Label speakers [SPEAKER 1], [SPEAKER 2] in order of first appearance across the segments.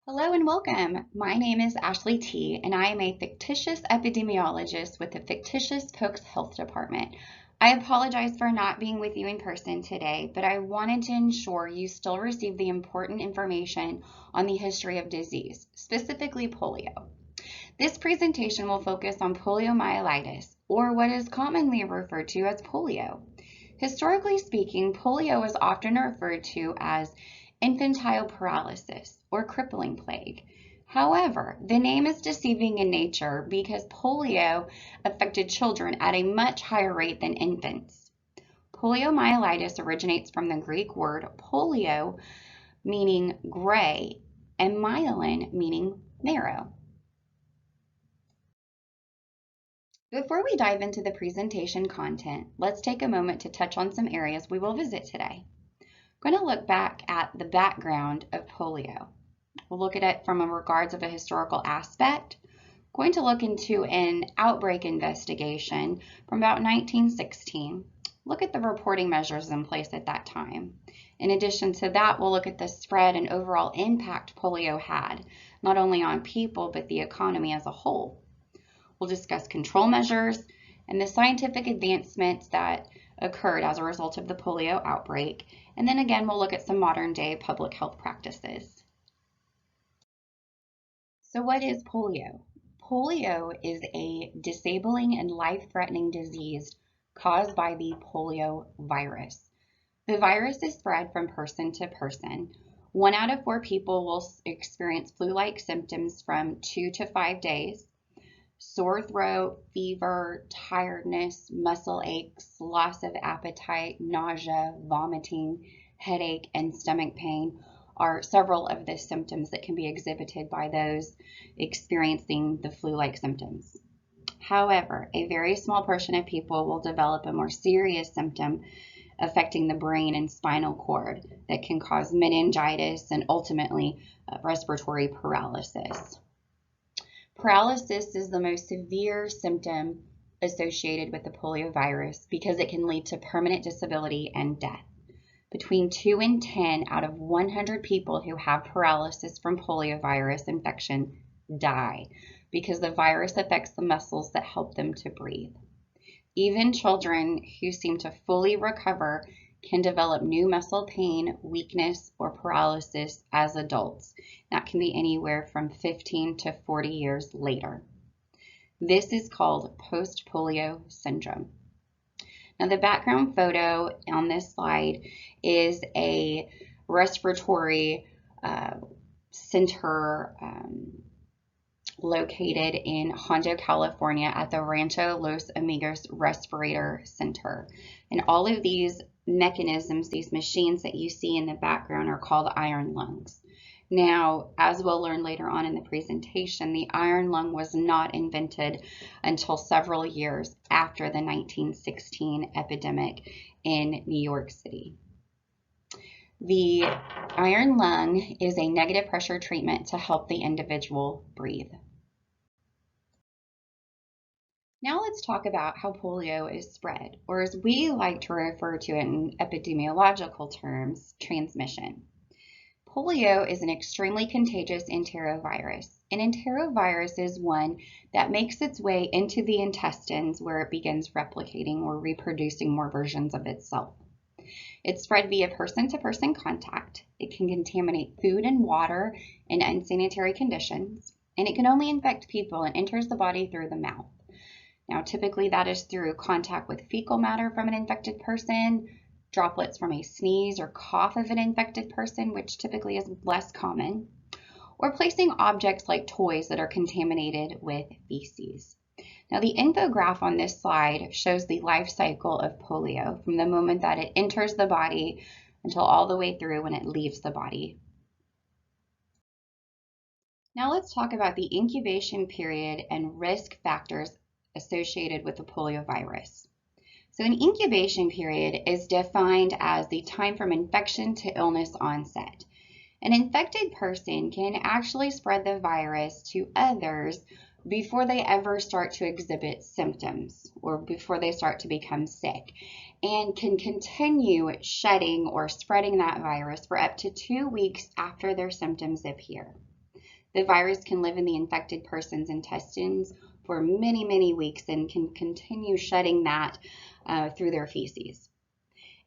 [SPEAKER 1] Hello and welcome. My name is Ashley T, and I am a fictitious epidemiologist with the fictitious Polk's Health Department. I apologize for not being with you in person today, but I wanted to ensure you still receive the important information on the history of disease, specifically polio. This presentation will focus on poliomyelitis, or what is commonly referred to as polio. Historically speaking, polio is often referred to as infantile paralysis or crippling plague. However, the name is deceiving in nature because polio affected children at a much higher rate than infants. Poliomyelitis originates from the Greek word polio, meaning gray, and myelin, meaning marrow. Before we dive into the presentation content, let's take a moment to touch on some areas we will visit today. We're going to look back at the background of polio. We'll look at it from a regards of a historical aspect. We're going to look into an outbreak investigation from about 1916. Look at the reporting measures in place at that time. In addition to that, we'll look at the spread and overall impact polio had, not only on people, but the economy as a whole. We'll discuss control measures and the scientific advancements that occurred as a result of the polio outbreak. And then again, we'll look at some modern day public health practices. So what is polio? Polio is a disabling and life-threatening disease caused by the polio virus. The virus is spread from person to person. 1 out of 4 people will experience flu-like symptoms from 2 to 5 days. Sore throat, fever, tiredness, muscle aches, loss of appetite, nausea, vomiting, headache, and stomach pain are several of the symptoms that can be exhibited by those experiencing the flu-like symptoms. However, a very small portion of people will develop a more serious symptom affecting the brain and spinal cord that can cause meningitis and ultimately respiratory paralysis. Paralysis is the most severe symptom associated with the poliovirus because it can lead to permanent disability and death. Between 2 and 10 out of 100 people who have paralysis from poliovirus infection die because the virus affects the muscles that help them to breathe. Even children who seem to fully recover can develop new muscle pain, weakness, or paralysis as adults. That can be anywhere from 15 to 40 years later. This is called post-polio syndrome. Now, the background photo on this slide is a respiratory center located in Hondo, California at the Rancho Los Amigos Respirator Center. And all of these mechanisms, these machines that you see in the background are called iron lungs. Now, as we'll learn later on in the presentation, the iron lung was not invented until several years after the 1916 epidemic in New York City. The iron lung is a negative pressure treatment to help the individual breathe. Now let's talk about how polio is spread, or as we like to refer to it in epidemiological terms, transmission. Polio is an extremely contagious enterovirus. An enterovirus is one that makes its way into the intestines where it begins replicating or reproducing more versions of itself. It's spread via person-to-person contact. It can contaminate food and water in unsanitary conditions, and it can only infect people and enters the body through the mouth. Now, typically that is through contact with fecal matter from an infected person, droplets from a sneeze or cough of an infected person, which typically is less common, or placing objects like toys that are contaminated with feces. Now, the infograph on this slide shows the life cycle of polio from the moment that it enters the body until all the way through when it leaves the body. Now let's talk about the incubation period and risk factors associated with the poliovirus. So an incubation period is defined as the time from infection to illness onset. An infected person can actually spread the virus to others before they ever start to exhibit symptoms or before they start to become sick, and can continue shedding or spreading that virus for up to 2 weeks after their symptoms appear. The virus can live in the infected person's intestines for many, many weeks and can continue shedding that through their feces.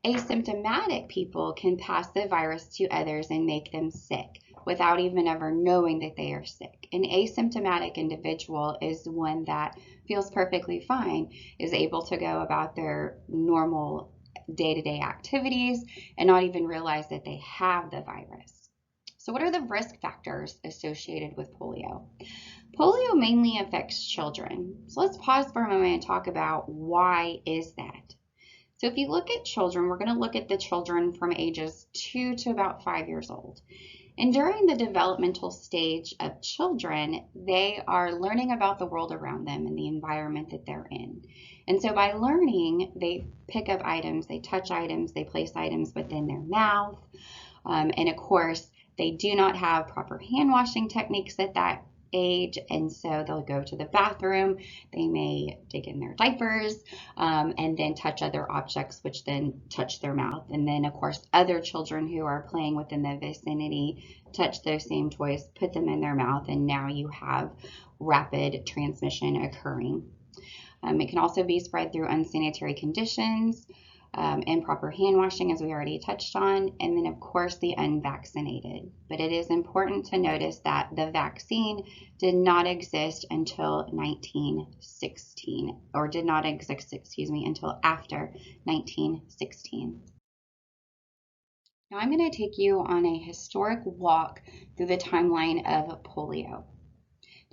[SPEAKER 1] Asymptomatic people can pass the virus to others and make them sick without even ever knowing that they are sick. An asymptomatic individual is one that feels perfectly fine, is able to go about their normal day-to-day activities and not even realize that they have the virus. So what are the risk factors associated with polio? Polio mainly affects children. So let's pause for a moment and talk about why is that? So if you look at children, we're going to look at the children from ages 2 to about 5 years old. And during the developmental stage of children, they are learning about the world around them and the environment that they're in. And so by learning, they pick up items, they touch items, they place items within their mouth. And of course, they do not have proper hand washing techniques at that age, and so they'll go to the bathroom, they may dig in their diapers, and then touch other objects which then touch their mouth. And then of course other children who are playing within the vicinity touch those same toys, put them in their mouth, and now you have rapid transmission occurring. It can also be spread through unsanitary conditions, improper hand washing, as we already touched on, and then of course the unvaccinated. But it is important to notice that the vaccine did not exist until 1916, or did not exist, until after 1916. Now I'm going to take you on a historic walk through the timeline of polio.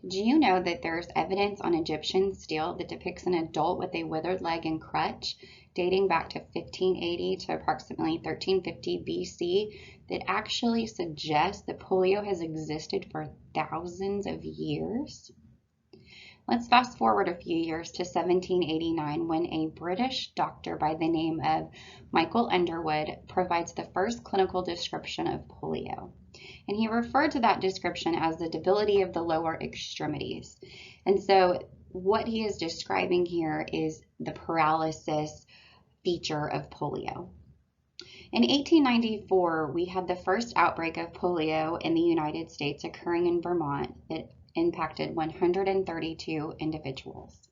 [SPEAKER 1] Did you know that there's evidence on Egyptian stele that depicts an adult with a withered leg and crutch dating back to 1580 to approximately 1350 BC that actually suggests that polio has existed for thousands of years? Let's fast forward a few years to 1789 when a British doctor by the name of Michael Underwood provides the first clinical description of polio. And he referred to that description as the debility of the lower extremities. And so what he is describing here is the paralysis feature of polio. In 1894, we had the first outbreak of polio in the United States occurring in Vermont that impacted 132 individuals.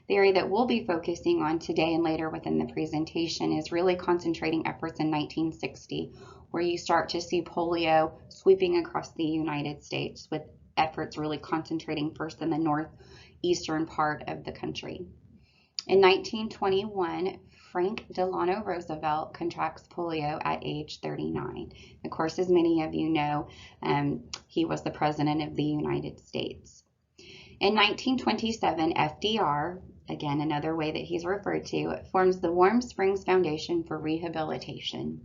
[SPEAKER 1] The area that we'll be focusing on today and later within the presentation is really concentrating efforts in 1960, where you start to see polio sweeping across the United States, with efforts really concentrating first in the northeastern part of the country. In 1921, Frank Delano Roosevelt contracts polio at age 39. Of course, as many of you know, he was the President of the United States. In 1927, FDR, again, another way that he's referred to, forms the Warm Springs Foundation for Rehabilitation.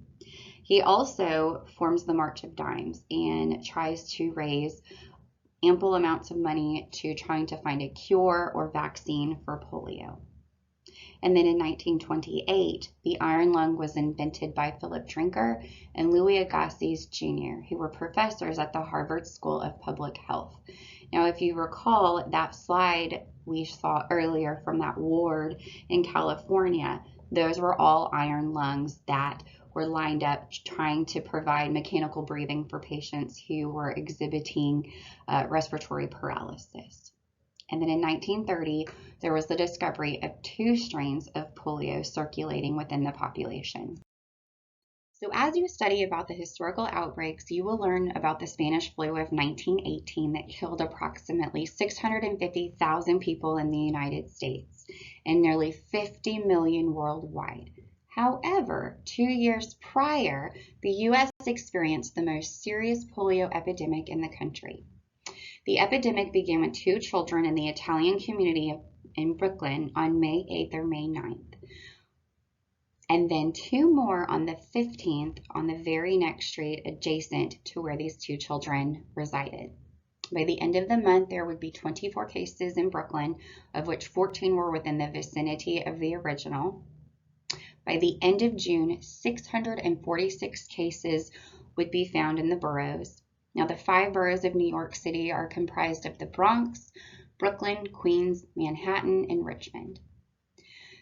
[SPEAKER 1] He also forms the March of Dimes and tries to raise ample amounts of money to trying to find a cure or vaccine for polio. And then in 1928, the iron lung was invented by Philip Drinker and Louis Agassiz Jr., who were professors at the Harvard School of Public Health. Now, if you recall that slide we saw earlier from that ward in California, those were all iron lungs that were lined up trying to provide mechanical breathing for patients who were exhibiting respiratory paralysis. And then in 1930, there was the discovery of 2 strains of polio circulating within the population. So as you study about the historical outbreaks, you will learn about the Spanish flu of 1918 that killed approximately 650,000 people in the United States and nearly 50 million worldwide. However, 2 years prior, the U.S. experienced the most serious polio epidemic in the country. The epidemic began with 2 children in the Italian community in Brooklyn on May 8th or May 9th. And then 2 more on the 15th on the very next street adjacent to where these 2 children resided. By the end of the month, there would be 24 cases in Brooklyn, of which 14 were within the vicinity of the original. By the end of June, 646 cases would be found in the boroughs. Now, the 5 boroughs of New York City are comprised of the Bronx, Brooklyn, Queens, Manhattan, and Richmond.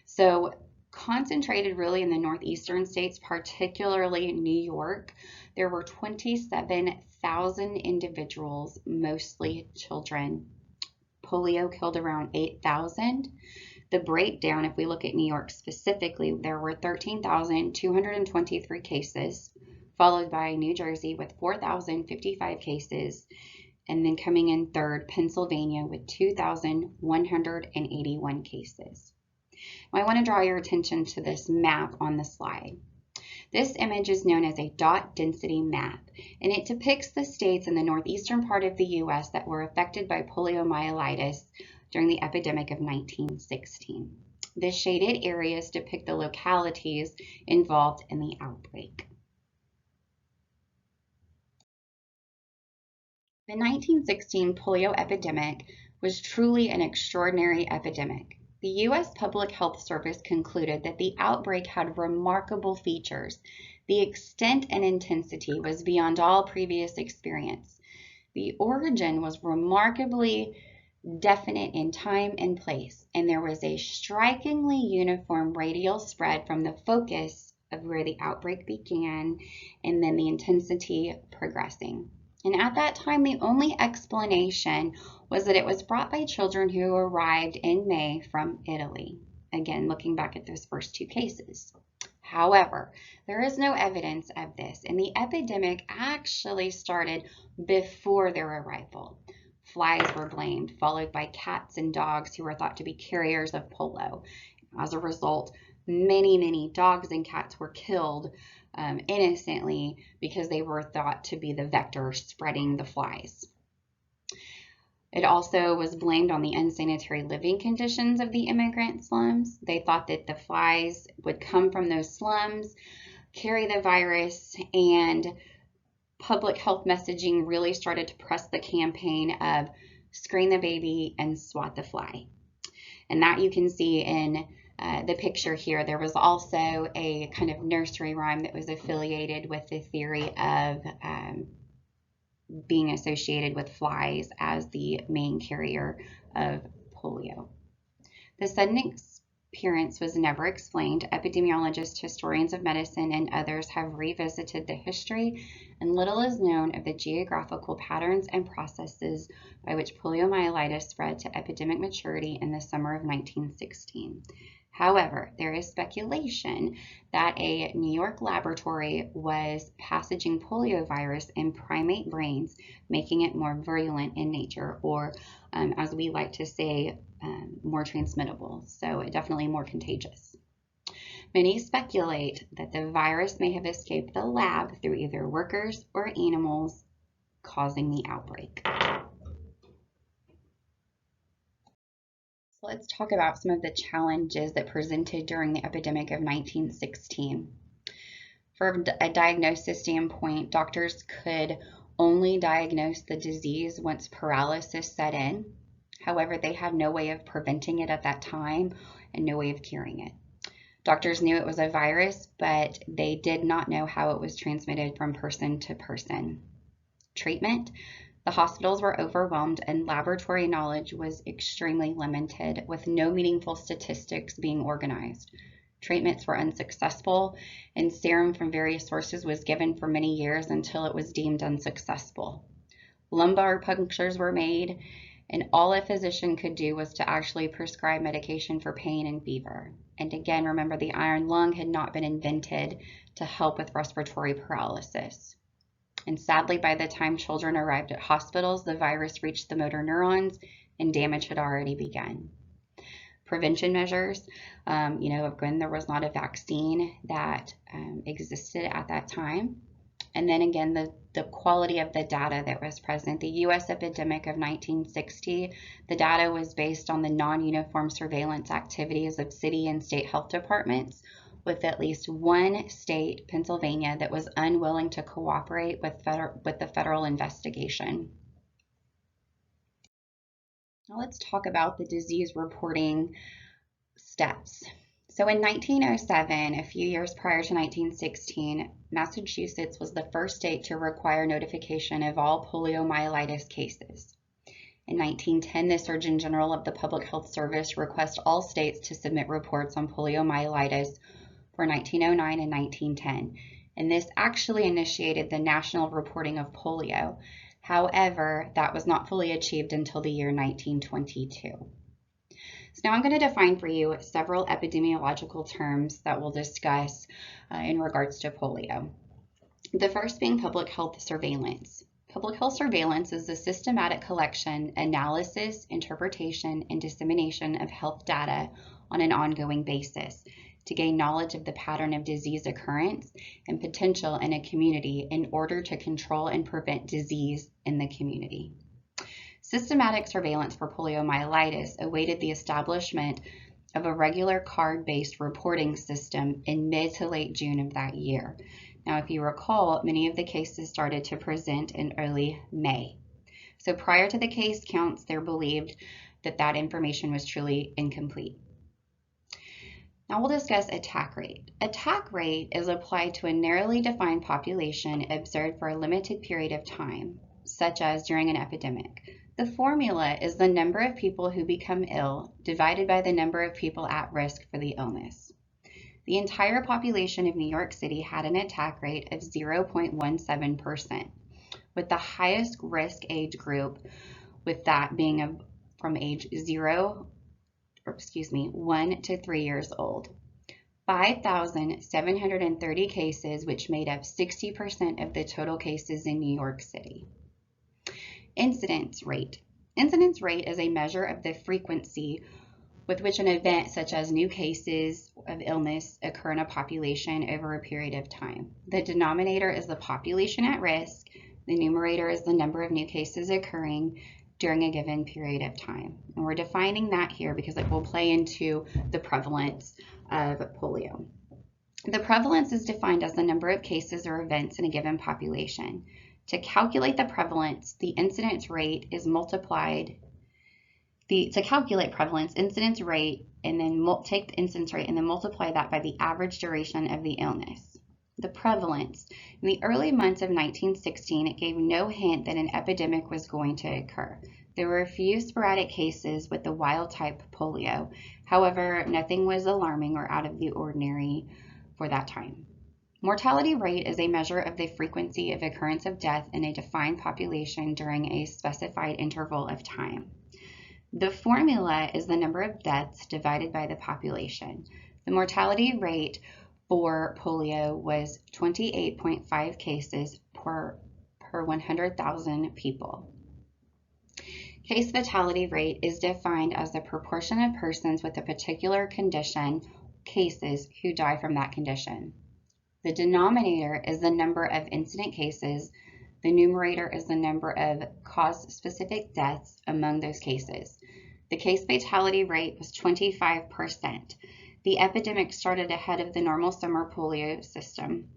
[SPEAKER 1] So concentrated really in the northeastern states, particularly New York, there were 27 1,000 individuals, mostly children. Polio killed around 8,000. The breakdown, if we look at New York specifically, there were 13,223 cases, followed by New Jersey with 4,055 cases, and then coming in third, Pennsylvania with 2,181 cases. Now, I want to draw your attention to this map on the slide. This image is known as a dot density map, and it depicts the states in the northeastern part of the U.S. that were affected by poliomyelitis during the epidemic of 1916. The shaded areas depict the localities involved in the outbreak. The 1916 polio epidemic was truly an extraordinary epidemic. The U.S. Public Health Service concluded that the outbreak had remarkable features. The extent and intensity was beyond all previous experience. The origin was remarkably definite in time and place, and there was a strikingly uniform radial spread from the focus of where the outbreak began and then the intensity progressing. And at that time, the only explanation was that it was brought by children who arrived in May from Italy. Again, looking back at those first two cases. However, there is no evidence of this, and the epidemic actually started before their arrival. Flies were blamed, followed by cats and dogs who were thought to be carriers of polio. As a result, many dogs and cats were killed innocently because they were thought to be the vectors spreading the flies. It also was blamed on the unsanitary living conditions of the immigrant slums. They thought that the flies would come from those slums, carry the virus, and public health messaging really started to press the campaign of screen the baby and swat the fly. And that you can see in the picture here. There was also a kind of nursery rhyme that was affiliated with the theory of being associated with flies as the main carrier of polio. The sudden appearance was never explained. Epidemiologists, historians of medicine, and others have revisited the history, and little is known of the geographical patterns and processes by which poliomyelitis spread to epidemic maturity in the summer of 1916. However, there is speculation that a New York laboratory was passaging poliovirus in primate brains, making it more virulent in nature, or as we like to say, more transmittable, so definitely more contagious. Many speculate that the virus may have escaped the lab through either workers or animals, causing the outbreak. So let's talk about some of the challenges that presented during the epidemic of 1916. From a diagnosis standpoint, doctors could only diagnose the disease once paralysis set in. However, they had no way of preventing it at that time and no way of curing it. Doctors knew it was a virus, but they did not know how it was transmitted from person to person. Treatment. The hospitals were overwhelmed and laboratory knowledge was extremely limited, with no meaningful statistics being organized. Treatments were unsuccessful, and serum from various sources was given for many years until it was deemed unsuccessful. Lumbar punctures were made, and all a physician could do was to actually prescribe medication for pain and fever. And again, remember, the iron lung had not been invented to help with respiratory paralysis. And sadly, by the time children arrived at hospitals, the virus reached the motor neurons and damage had already begun. Prevention measures, again, there was not a vaccine that existed at that time. And then again, the quality of the data that was present. The U.S. epidemic of 1960, the data was based on the non-uniform surveillance activities of city and state health departments, with at least one state, Pennsylvania, that was unwilling to cooperate with the federal investigation. Now let's talk about the disease reporting steps. So in 1907, a few years prior to 1916, Massachusetts was the first state to require notification of all poliomyelitis cases. In 1910, the Surgeon General of the Public Health Service requested all states to submit reports on poliomyelitis for 1909 and 1910. and this actually initiated the national reporting of polio. However, that was not fully achieved until the year 1922. So now I'm going to define for you several epidemiological terms that we'll discuss in regards to polio. The first being public health surveillance. Public health surveillance is the systematic collection, analysis, interpretation, and dissemination of health data on an ongoing basis to gain knowledge of the pattern of disease occurrence and potential in a community in order to control and prevent disease in the community. Systematic surveillance for poliomyelitis awaited the establishment of a regular card-based reporting system in mid to late June of that year. Now, if you recall, many of the cases started to present in early May. So prior to the case counts, they're believed that that information was truly incomplete. Now we'll discuss attack rate. Attack rate is applied to a narrowly defined population observed for a limited period of time, such as during an epidemic. The formula is the number of people who become ill divided by the number of people at risk for the illness. The entire population of New York City had an attack rate of 0.17%, with the highest risk age group, with that being from age 1 to 3 years old. 5,730 cases, which made up 60% of the total cases in New York City. Incidence rate. Incidence rate is a measure of the frequency with which an event such as new cases of illness occur in a population over a period of time. The denominator is the population at risk. The numerator is the number of new cases occurring during a given period of time. And we're defining that here because it will play into the prevalence of polio. The prevalence is defined as the number of cases or events in a given population. To calculate the prevalence, the incidence rate is multiplied. To calculate prevalence, incidence rate, and then take the incidence rate and then multiply that by the average duration of the illness. The prevalence. In the early months of 1916, it gave no hint that an epidemic was going to occur. There were a few sporadic cases with the wild-type polio. However, nothing was alarming or out of the ordinary for that time. Mortality rate is a measure of the frequency of occurrence of death in a defined population during a specified interval of time. The formula is the number of deaths divided by the population. The mortality rate for polio was 28.5 cases per 100,000 people. Case fatality rate is defined as the proportion of persons with a particular condition, cases, who die from that condition. The denominator is the number of incident cases. The numerator is the number of cause-specific deaths among those cases. The case fatality rate was 25%. The epidemic started ahead of the normal summer polio system.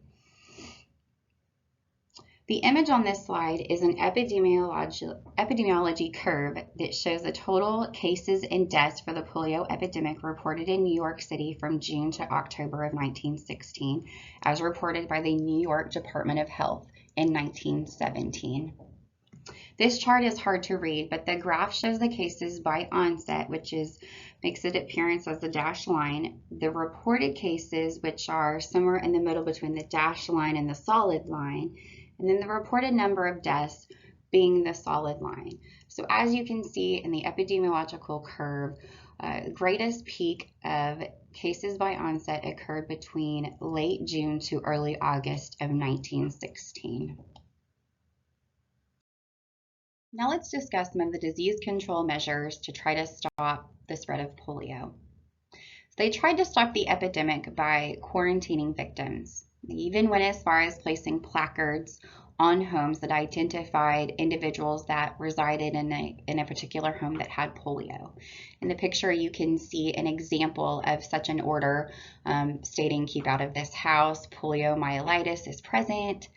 [SPEAKER 1] The image on this slide is an epidemiology curve that shows the total cases and deaths for the polio epidemic reported in New York City from June to October of 1916, as reported by the New York Department of Health in 1917. This chart is hard to read, but the graph shows the cases by onset, which makes its appearance as the dashed line, the reported cases, which are somewhere in the middle between the dashed line and the solid line, and then the reported number of deaths being the solid line. So as you can see in the epidemiological curve, greatest peak of cases by onset occurred between late June to early August of 1916. Now let's discuss some of the disease control measures to try to stop the spread of polio. So they tried to stop the epidemic by quarantining victims. They even went as far as placing placards on homes that identified individuals that resided in a particular home that had polio. In the picture, you can see an example of such an order stating, "Keep out of this house, poliomyelitis is present."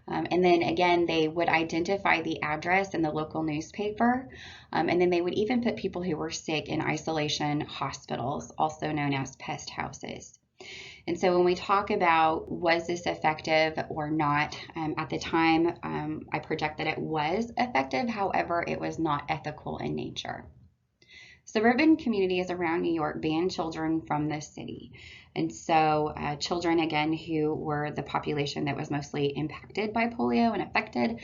[SPEAKER 1] And then again, they would identify the address in the local newspaper, and then they would even put people who were sick in isolation hospitals, also known as pest houses. And so when we talk about was this effective or not, at the time, I project that it was effective. However, it was not ethical in nature. Suburban communities around New York banned children from the city. And so children, again, who were the population that was mostly impacted by polio and affected,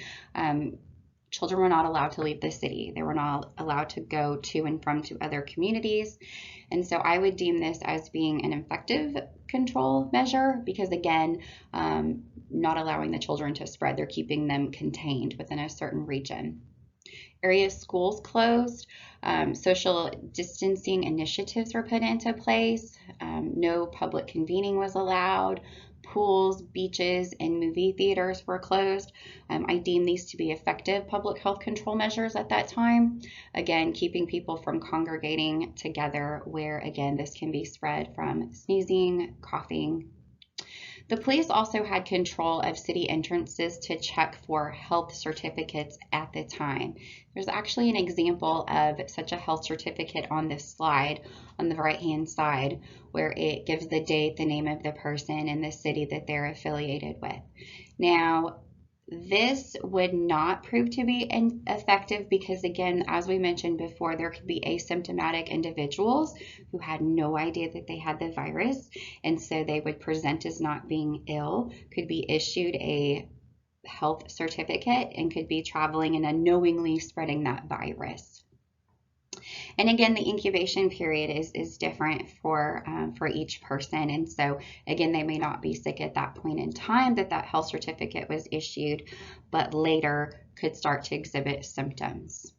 [SPEAKER 1] children were not allowed to leave the city. They were not allowed to go to and from to other communities. And so I would deem this as being an effective control measure because, again, not allowing the children to spread, they're keeping them contained within a certain region. Area schools closed, social distancing initiatives were put into place, no public convening was allowed, pools, beaches, and movie theaters were closed. I deem these to be effective public health control measures at that time. Again, keeping people from congregating together where, again, this can be spread from sneezing, coughing. The police also had control of city entrances to check for health certificates at the time. There's actually an example of such a health certificate on this slide on the right-hand side where it gives the date, the name of the person, and the city that they're affiliated with. Now, this would not prove to be effective because, again, as we mentioned before, there could be asymptomatic individuals who had no idea that they had the virus, and so they would present as not being ill, could be issued a health certificate, and could be traveling and unknowingly spreading that virus. And again, the incubation period is different for each person. And so again, they may not be sick at that point in time that health certificate was issued, but later could start to exhibit symptoms.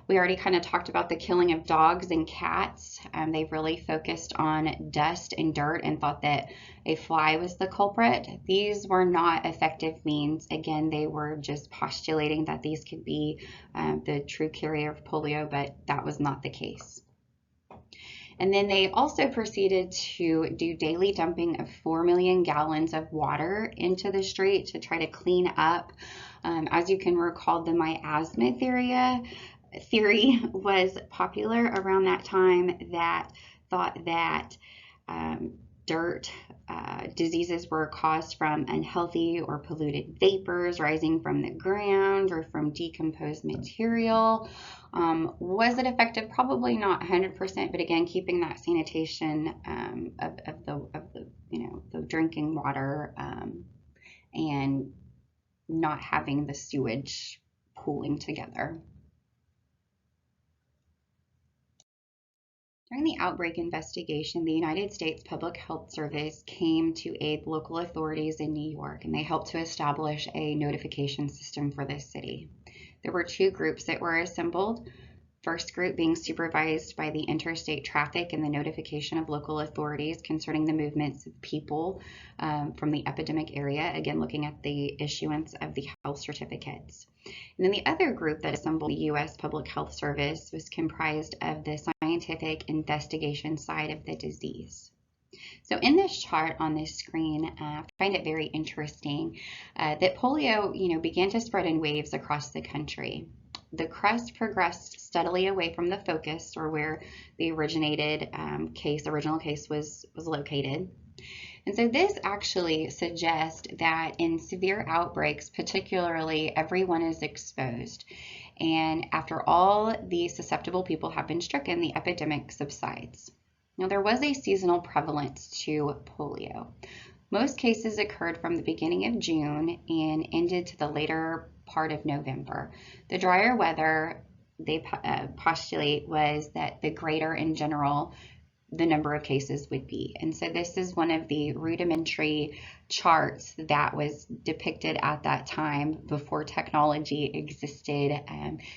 [SPEAKER 1] We already kind of talked about the killing of dogs and cats. They've really focused on dust and dirt and thought that a fly was the culprit. These were not effective means. Again, they were just postulating that these could be the true carrier of polio, but that was not the case. And then they also proceeded to do daily dumping of 4 million gallons of water into the street to try to clean up. As you can recall, the miasma theory was popular around that time that thought that dirt diseases were caused from unhealthy or polluted vapors rising from the ground or from decomposed material. Was it effective? Probably not 100%, but again, keeping that sanitation of the drinking water and not having the sewage pooling together. During the outbreak investigation, the United States Public Health Service came to aid local authorities in New York, and they helped to establish a notification system for this city. There were two groups that were assembled. First group being supervised by the interstate traffic and the notification of local authorities concerning the movements of people from the epidemic area, again looking at the issuance of the health certificates. And then the other group that assembled the U.S. Public Health Service was comprised of the scientific investigation side of the disease. So in this chart on this screen, I find it very interesting that polio, began to spread in waves across the country. The crust progressed steadily away from the focus, or where the original case was located. And so this actually suggests that in severe outbreaks, particularly, everyone is exposed. And after all the susceptible people have been stricken, the epidemic subsides. Now, there was a seasonal prevalence to polio. Most cases occurred from the beginning of June and ended to the later part of November. The drier weather, they postulate, was that the greater in general the number of cases would be. And so this is one of the rudimentary charts that was depicted at that time before technology existed.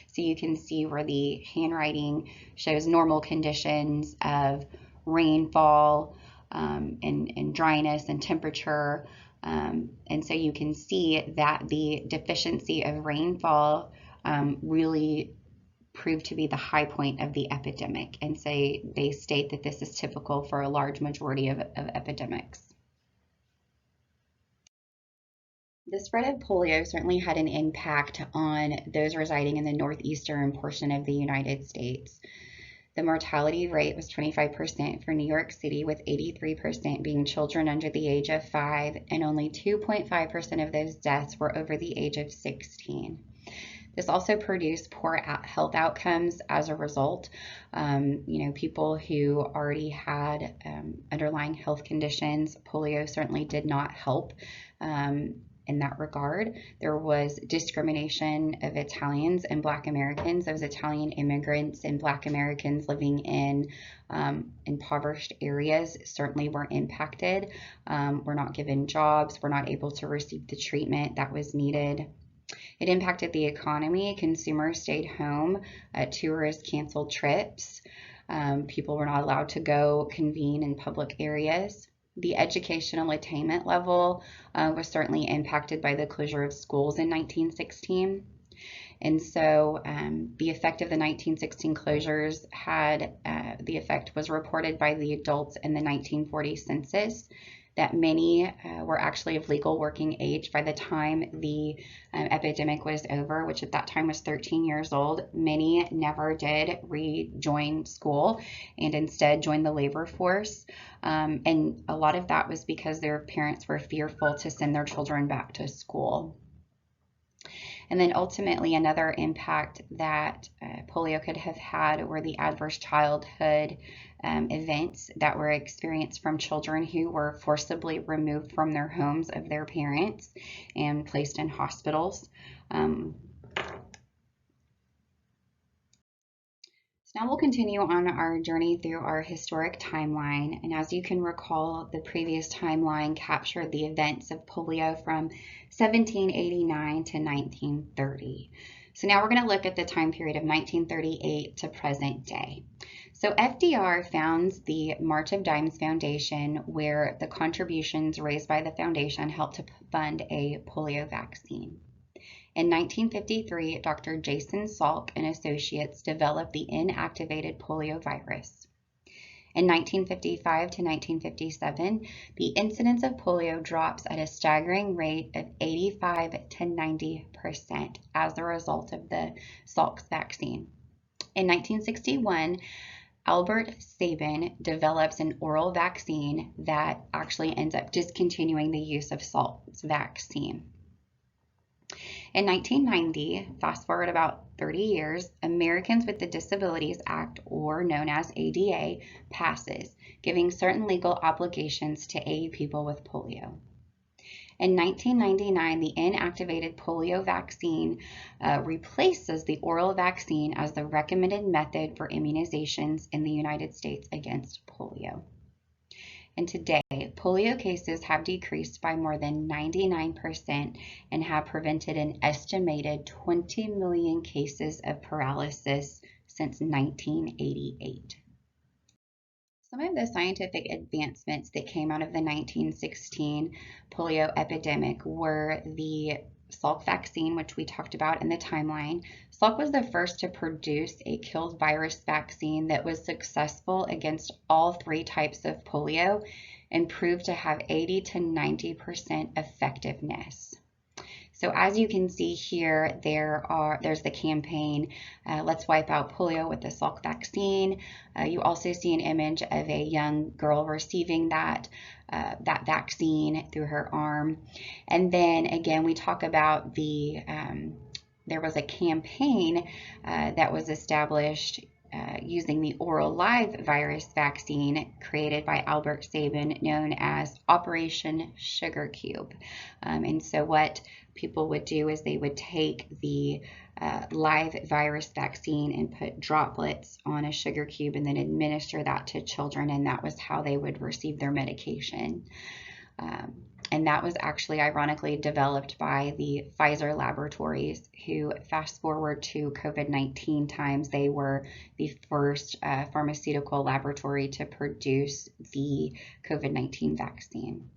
[SPEAKER 1] So you can see where the handwriting shows normal conditions of rainfall and dryness and temperature. And so you can see that the deficiency of rainfall really proved to be the high point of the epidemic, and so they state that this is typical for a large majority of epidemics. The spread of polio certainly had an impact on those residing in the northeastern portion of the United States. The mortality rate was 25% for New York City, with 83% being children under the age of 5, and only 2.5% of those deaths were over the age of 16. This also produced poor health outcomes as a result. People who already had underlying health conditions, polio certainly did not help in that regard. There was discrimination of Italians and Black Americans. Those Italian immigrants and Black Americans living in impoverished areas certainly were impacted. Were not given jobs, were not able to receive the treatment that was needed. It impacted the economy. Consumers stayed home. Tourists canceled trips. People were not allowed to go convene in public areas. The educational attainment level was certainly impacted by the closure of schools in 1916. And so the effect of the 1916 closures the effect was reported by the adults in the 1940 census, that many were actually of legal working age by the time the epidemic was over, which at that time was 13 years old. Many never did rejoin school and instead joined the labor force. And a lot of that was because their parents were fearful to send their children back to school. And then ultimately another impact that polio could have had were the adverse childhood events that were experienced from children who were forcibly removed from their homes of their parents and placed in hospitals. Now we'll continue on our journey through our historic timeline. And as you can recall, the previous timeline captured the events of polio from 1789 to 1930. So now we're going to look at the time period of 1938 to present day. So FDR founds the March of Dimes Foundation, where the contributions raised by the foundation helped to fund a polio vaccine. In 1953, Dr. Jason Salk and associates developed the inactivated poliovirus. In 1955 to 1957, the incidence of polio drops at a staggering rate of 85 to 90% as a result of the Salk's vaccine. In 1961, Albert Sabin develops an oral vaccine that actually ends up discontinuing the use of Salk's vaccine. In 1990, fast forward about 30 years, Americans with the Disabilities Act, or known as ADA, passes, giving certain legal obligations to aid people with polio. In 1999, the inactivated polio vaccine replaces the oral vaccine as the recommended method for immunizations in the United States against polio. And today, polio cases have decreased by more than 99% and have prevented an estimated 20 million cases of paralysis since 1988. Some of the scientific advancements that came out of the 1916 polio epidemic were the Salk vaccine, which we talked about in the timeline. Salk was the first to produce a killed virus vaccine that was successful against all three types of polio and proved to have 80 to 90% effectiveness. So as you can see here, there's the campaign, Let's Wipe Out Polio with the Salk vaccine. You also see an image of a young girl receiving that vaccine through her arm. And then again, we talk about there was a campaign that was established using the oral live virus vaccine created by Albert Sabin, known as Operation Sugar Cube. And so what people would do is they would take the live virus vaccine and put droplets on a sugar cube and then administer that to children, and that was how they would receive their medication. And that was actually ironically developed by the Pfizer laboratories, who fast forward to COVID-19 times, they were the first pharmaceutical laboratory to produce the COVID-19 vaccine.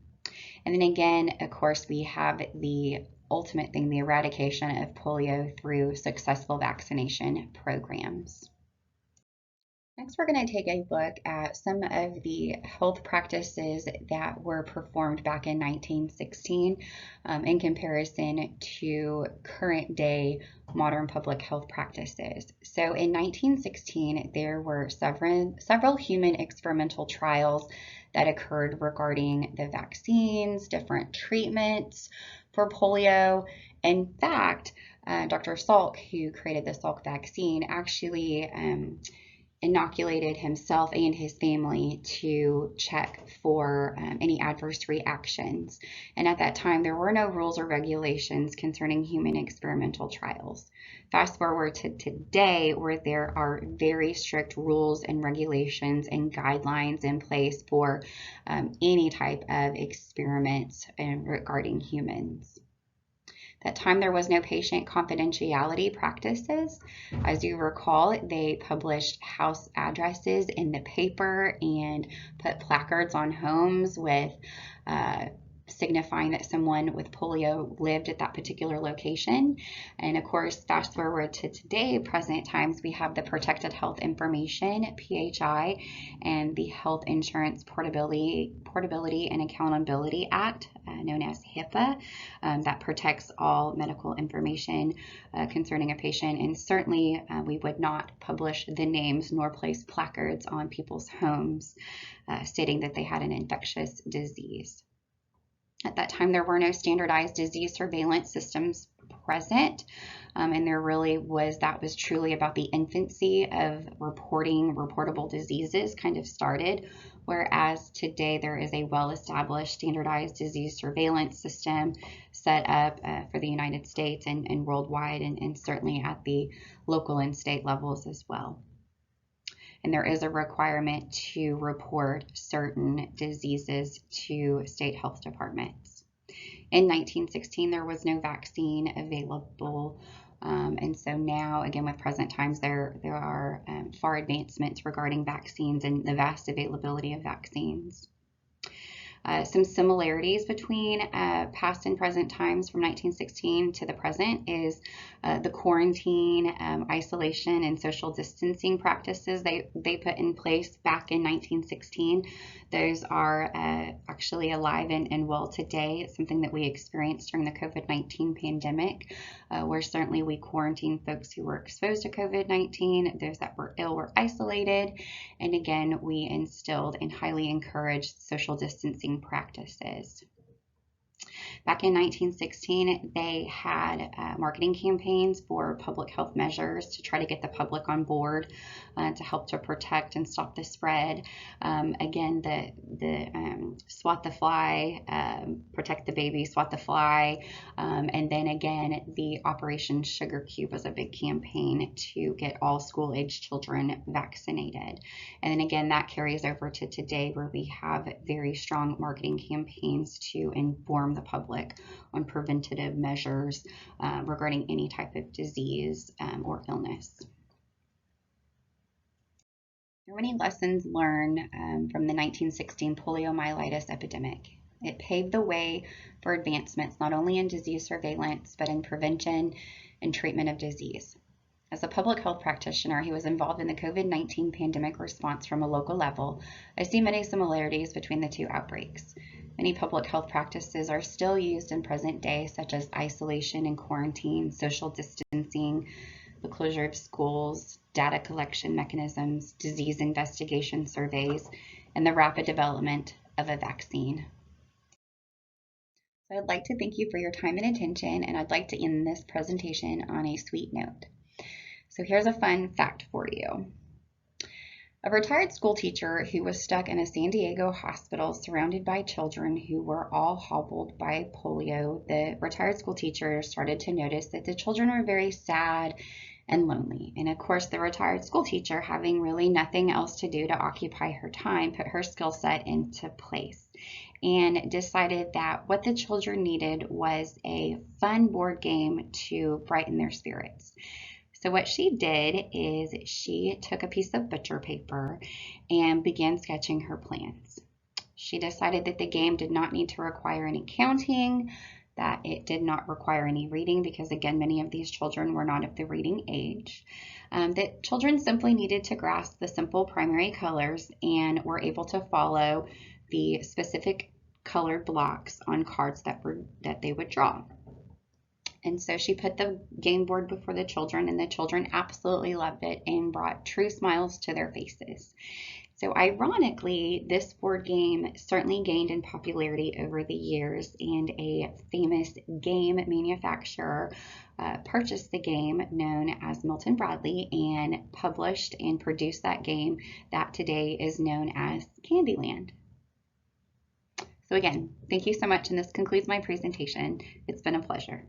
[SPEAKER 1] And then again, of course, we have the ultimate thing, the eradication of polio through successful vaccination programs. Next, we're going to take a look at some of the health practices that were performed back in 1916 in comparison to current day modern public health practices. So in 1916, there were several human experimental trials that occurred regarding the vaccines, different treatments for polio. In fact, Dr. Salk, who created the Salk vaccine, actually inoculated himself and his family to check for any adverse reactions. And at that time, there were no rules or regulations concerning human experimental trials. Fast forward to today, where there are very strict rules and regulations and guidelines in place for any type of experiments regarding humans. That time there was no patient confidentiality practices. As you recall, they published house addresses in the paper and put placards on homes with signifying that someone with polio lived at that particular location. And of course, fast forward to today, present times, we have the Protected Health Information, PHI, and the Health Insurance Portability and Accountability Act, known as HIPAA, that protects all medical information concerning a patient. And certainly we would not publish the names nor place placards on people's homes stating that they had an infectious disease. At that time, there were no standardized disease surveillance systems present, and that was truly about the infancy of reportable diseases kind of started, whereas today there is a well-established standardized disease surveillance system set up for the United States and worldwide, and certainly at the local and state levels as well. And there is a requirement to report certain diseases to state health departments. In 1916, there was no vaccine available. And so now, again, with present times, there are far advancements regarding vaccines and the vast availability of vaccines. Some similarities between past and present times from 1916 to the present is the quarantine, isolation, and social distancing practices they put in place back in 1916. Those are actually alive and well today. It's something that we experienced during the COVID-19 pandemic, where certainly we quarantined folks who were exposed to COVID-19. Those that were ill were isolated. And again, we instilled and highly encouraged social distancing practices. Back in 1916, they had marketing campaigns for public health measures to try to get the public on board to help to protect and stop the spread. Again, the swat the fly, protect the baby, swat the fly, and then again, the Operation Sugar Cube was a big campaign to get all school-age children vaccinated. And then again, that carries over to today, where we have very strong marketing campaigns to inform the public on preventative measures regarding any type of disease or illness. There are many lessons learned from the 1916 poliomyelitis epidemic. It paved the way for advancements not only in disease surveillance, but in prevention and treatment of disease. As a public health practitioner who was involved in the COVID-19 pandemic response from a local level, I see many similarities between the two outbreaks. Many public health practices are still used in present day, such as isolation and quarantine, social distancing, the closure of schools, data collection mechanisms, disease investigation surveys, and the rapid development of a vaccine. So I'd like to thank you for your time and attention, and I'd like to end this presentation on a sweet note. So here's a fun fact for you. A retired school teacher who was stuck in a San Diego hospital surrounded by children who were all hobbled by polio, the retired school teacher started to notice that the children were very sad and lonely. And of course, the retired school teacher, having really nothing else to do to occupy her time, put her skill set into place and decided that what the children needed was a fun board game to brighten their spirits. So what she did is she took a piece of butcher paper and began sketching her plans. She decided that the game did not need to require any counting, that it did not require any reading, because again, many of these children were not of the reading age, that children simply needed to grasp the simple primary colors and were able to follow the specific colored blocks on cards that they would draw. And so she put the game board before the children, and the children absolutely loved it and brought true smiles to their faces. So ironically, this board game certainly gained in popularity over the years, and a famous game manufacturer purchased the game known as Milton Bradley and published and produced that game that today is known as Candyland. So again, thank you so much, and this concludes my presentation. It's been a pleasure.